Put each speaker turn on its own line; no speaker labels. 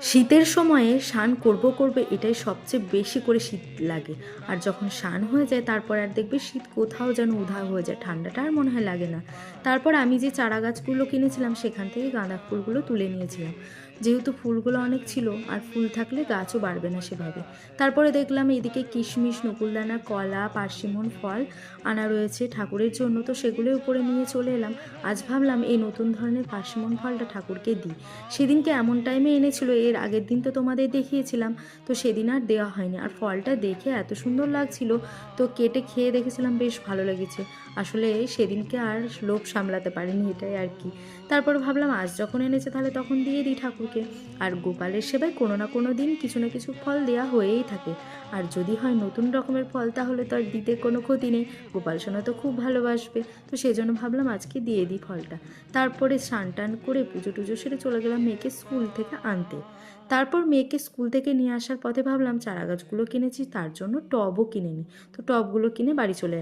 শীতের সময়ে স্নান করব করবে এটাই সবচেয়ে বেশি করে শীত লাগে। আর যখন স্নান হয়ে যায় তারপর আর দেখবে শীত কোথাও যেন উধাও হয়ে যায়, ঠান্ডাটা আর মনে হয় লাগে না। তারপর আমি যে চারা গাছগুলো কিনেছিলাম সেখান থেকে গাঁদা ফুলগুলো তুলে নিয়েছিলাম, যেহেতু ফুলগুলো অনেক ছিল আর ফুল থাকলে গাছও বাড়বে না সেভাবে। তারপরে দেখলাম এদিকে কিশমিশ, নকুলদানা, কলা, পার্সিমন ফল আনা রয়েছে ঠাকুরের জন্য, তো সেগুলো উপরে নিয়ে চলে এলাম। আজ ভাবলাম এই নতুন ধরনের পার্সিমন ফলটা ঠাকুরকে দিই। সেদিনকে এমন টাইমে এনেছিল, এর আগের দিন তো তোমাদের দেখিয়েছিলাম, তো সেদিন আর দেওয়া হয়নি। আর ফলটা দেখে এত সুন্দর লাগছিল, তো কেটে খেয়ে দেখেছিলাম, বেশ ভালো লেগেছে। আসলে সেদিনকে আর লোভ সামলাতে পারিনি, এটাই আর কি। তারপর ভাবলাম আজ যখন এনেছে তাহলে তখন দিয়ে দিই ঠাকুরকে। আর গোপালের সেবায় কোনো না কোনো দিন কিছু না কিছু ফল দেওয়া হয়েই থাকে। আর যদি হয় নতুন রকমের ফল তাহলে তো আর দিতে কোনো ক্ষতি নেই, গোপাল সোনা তো খুব ভালোবাসবে। তো সেজন্য ভাবলাম আজকে দিয়ে দিই ফলটা। তারপরে স্নান টান করে পুজো টুজো সেরে চলে গেলাম মেয়েকে স্কুল থেকে আনতে। তারপর মেয়েকে স্কুল থেকে নিয়ে আসার পথে ভাবলাম চারা গাছগুলো কিনেছি, তার জন্য টবও কিনে নিই। তো টবগুলো কিনে বাড়ি চলে এলাম।